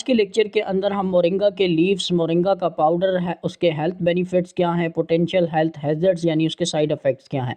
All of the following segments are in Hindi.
आज के लेक्चर के अंदर हम मोरिंगा के लीव्स, मोरिंगा का पाउडर है, उसके हेल्थ बेनिफिट्स क्या हैं, पोटेंशियल हेल्थ हैज़र्ड्स यानी उसके साइड इफ़ेक्ट्स क्या हैं।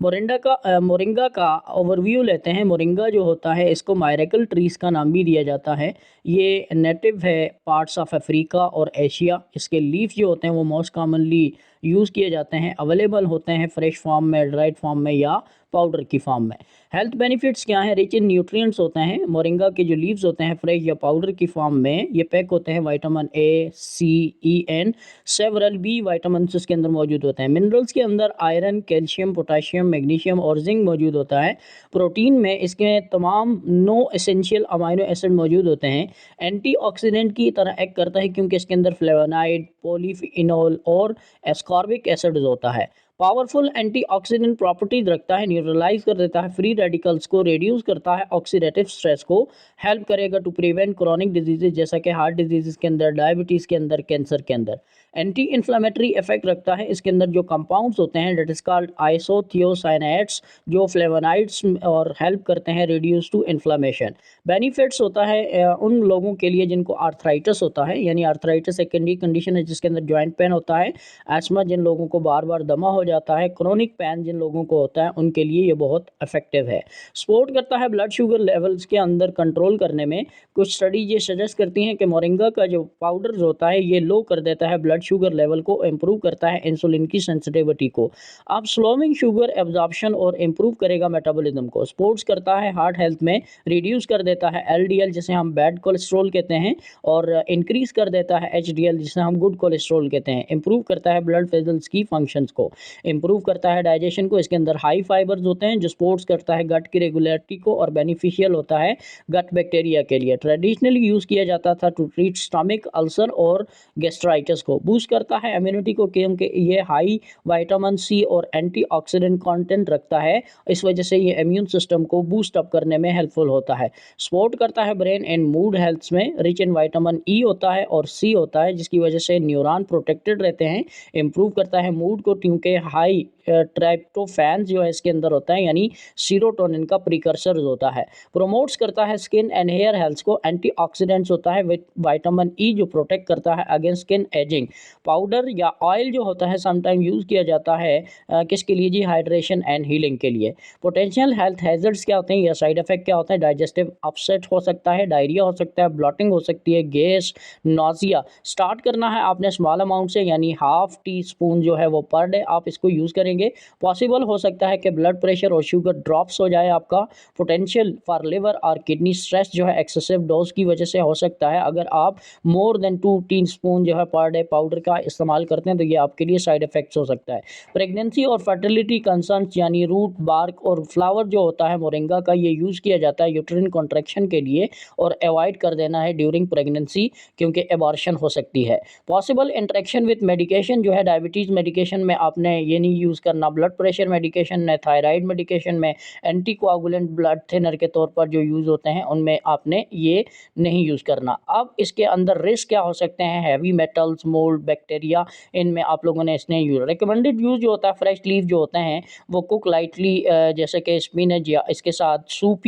मोरिंगा का ओवरव्यू लेते हैं। मोरिंगा जो होता है इसको मायरेकल ट्रीज़ का नाम भी दिया जाता है। ये नेटिव है पार्ट्स ऑफ अफ्रीका और एशिया। इसके लीव्स जो होते हैं वो मोस्ट कॉमनली यूज़ किए जाते हैं, अवेलेबल होते हैं फ्रेश फॉर्म में, ड्राइड फॉर्म में या पाउडर की फॉर्म में। हेल्थ बेनिफिट्स क्या हैं? रिच इन न्यूट्रिएंट्स होते हैं। मोरिंगा के जो लीव्स होते हैं फ्रेश या पाउडर की फॉर्म में ये पैक होते हैं vitamin A, C, E and several B vitamins इसके अंदर मौजूद होते हैं। मिनरल्स के अंदर आयरन, कैल्शियम, पोटेशियम, मैग्नीशियम और जिंक मौजूद होता है। प्रोटीन में इसके तमाम 9 एसेंशियल अमाइनो एसिड मौजूद होते हैं। एंटीऑक्सीडेंट की तरह एक्ट करता है क्योंकि इसके अंदर फ्लेवोनाइड, पॉलीफिनोल और एस्कॉर्बिक एसिड होता है। पावरफुल एंटीऑक्सीडेंट प्रॉपर्टीज रखता है, न्यूट्रलाइज कर देता है फ्री रेडिकल्स को, रिड्यूस करता है ऑक्सीडेटिव स्ट्रेस को, हेल्प करेगा टू प्रिवेंट क्रोनिक डिजीजेज जैसा कि हार्ट डिजीज़ के अंदर, डायबिटीज़ के अंदर, कैंसर के अंदर। एंटी इन्फ्लेमेटरी इफेक्ट रखता है। इसके अंदर जो कंपाउंड्स होते हैं डेट इज कॉल्ड आइसोथियोसाइनेट्स जो फ्लेवोनाइड्स और हेल्प करते हैं रिड्यूस टू इन्फ्लेमेशन। बेनिफिट्स होता है उन लोगों के लिए जिनको आर्थराइटिस होता है, यानी आर्थराइटिस एक कंडीशन है जिसके अंदर जॉइंट पेन होता है। एस्मा जिन लोगों को बार बार दमा हो जाता है, क्रोनिक पेन जिन लोगों को होता है, उनके लिए ये बहुत इफेक्टिव है। सपोर्ट करता है ब्लड शुगर लेवल्स के अंदर कंट्रोल करने में। कुछ स्टडी ये सजेस्ट करती हैं कि मोरिंगा का जो पाउडर होता है ये लो कर देता है ब्लड शुगर लेवल को, इम्प्रूव करता है इंसुलिन की सेंसिटिविटी को। अब स्लोइंग शुगर एब्जॉर्प्शन और इम्प्रूव करेगा मेटाबॉलिज्म को। सपोर्ट्स करता है हार्ट हेल्थ में, रिड्यूस कर देता है एलडीएल जिसे हम बैड कोलेस्ट्रॉल कहते हैं, और इंक्रीज कर देता है एचडीएल जिसे हम गुड कोलेस्ट्रॉल कहते हैं। इम्प्रूव करता है ब्लड वेसल्स की फंक्शंस को, इम्प्रूव करता है डाइजेशन को। इसके अंदर हाई फाइबर्स होते हैं जो सपोर्ट्स करता है गट की रेगुलरिटी को और बेनिफिशियल होता है गट बैक्टीरिया के लिए। ट्रेडिशनली यूज़ किया जाता था टू ट्रीट स्टमक अल्सर और गैस्ट्राइटिस को। बूस्ट करता है इम्यूनिटी को क्योंकि ये हाई विटामिन सी और एंटीऑक्सीडेंट कंटेंट रखता है, इस वजह से ये इम्यून सिस्टम को बूस्ट अप करने में हेल्पफुल होता है। सपोर्ट करता है ब्रेन एंड मूड हेल्थ में। रिच इन विटामिन ई होता है और सी होता है जिसकी वजह से न्यूरॉन प्रोटेक्टेड रहते हैं। इम्प्रूव करता है मूड को क्योंकि हाई ट्राइप्टोफैन जो है इसके अंदर होता है, यानी सीरोटोनिन का प्रिकर्सर होता है। प्रोमोट्स करता है स्किन एंड हेयर हेल्थ को। एंटीऑक्सीडेंट्स होता है विद विटामिन ई जो प्रोटेक्ट करता है अगेंस्ट स्किन एजिंग। पाउडर या ऑयल जो होता है समटाइम यूज़ किया जाता है किसके लिए जी? हाइड्रेशन एंड हीलिंग के लिए। पोटेंशियल हेल्थ हैजर्ड्स क्या होते हैं या साइड इफेक्ट क्या होता है? डाइजेस्टिव अपसेट हो सकता है, डायरिया हो सकता है, ब्लॉटिंग हो सकती है, गैस, नोजिया। स्टार्ट करना है आपने स्मॉल अमाउंट से, यानी हाफ टी स्पून जो है वो पर डे आप इसको यूज़ करेंगे। पॉसिबल हो सकता है कि ब्लड प्रेशर और शुगर ड्रॉप्स हो जाए आपका। पोटेंशियल फॉर लिवर और किडनी स्ट्रेस जो है एक्सेसिव डोज की वजह से हो सकता है। अगर आप मोर देन 2 टी स्पून जो है पर डे पाउडर का इस्तेमाल करते हैं तो ये आपके लिए साइड इफेक्ट्स हो सकता है। प्रेगनेंसी और फर्टिलिटी कंसर्न्स यानी रूट, बार्क और फ्लावर जो होता है मोरिंगा का, ये यूज़ किया जाता है यूट्रिन कॉन्ट्रैक्शन के लिए, और अवॉइड कर देना है ड्यूरिंग प्रेगनेंसी क्योंकि एबॉर्शन हो सकती है। पॉसिबल इंटरेक्शन विद मेडिकेशन जो है डायबिटीज़ मेडिकेशन में आपने ये नहीं यूज़ करना, ब्लड प्रेशर मेडिकेशन में, थायराइड मेडिकेशन में, एंटीकोआगुलेंट ब्लड थिनर के तौर पर जो यूज़ होते हैं उनमें आपने ये नहीं यूज़ करना। अब इसके अंदर रिस्क क्या हो सकते हैं? हैवी मेटल्स, मोल्ड, बैक्टीरिया, इनमें आप लोगों ने इसने यूज़ रिकमेंडेड यूज़ जो होता है फ्रेश लीफ जो होते हैं वो कुक लाइटली, जैसे कि स्पिनच या इसके साथ सूप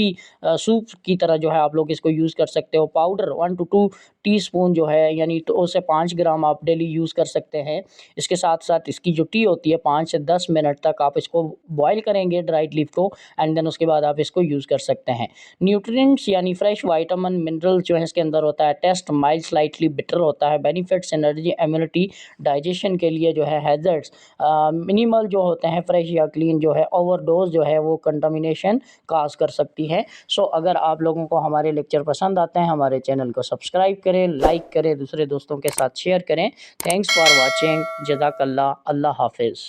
की तरह जो है आप लोग इसको यूज़ कर सकते हो। पाउडर 1 to 2 टीस्पून जो है यानी 2 से 5 ग्राम आप डेली यूज़ कर सकते हैं। इसके साथ साथ इसकी जो टी होती है 5 से 10 मिनट तक आप इसको बॉयल करेंगे ड्राइड लीफ को, एंड देन उसके बाद आप इसको यूज़ कर सकते हैं। न्यूट्रिएंट्स यानी फ्रेश विटामिन, मिनरल जो है इसके अंदर होता है। टेस्ट माइल्ड स्लाइटली बिटर होता है। बेनिफिट्स एनर्जी, इम्यूनिटी, डाइजेशन के लिए जो है। हैजर्ड्स मिनिमल जो होते हैं फ्रेश या क्लीन जो है। ओवरडोज जो है वो कंटामिनेशन काज कर सकती है। सो अगर आप लोगों को हमारे लेक्चर पसंद आते हैं हमारे चैनल को सब्सक्राइब करें, लाइक करें, दूसरे दोस्तों के साथ शेयर करें। Thanks for watching. जज़ाकल्लाह। अल्लाह हाफिज़।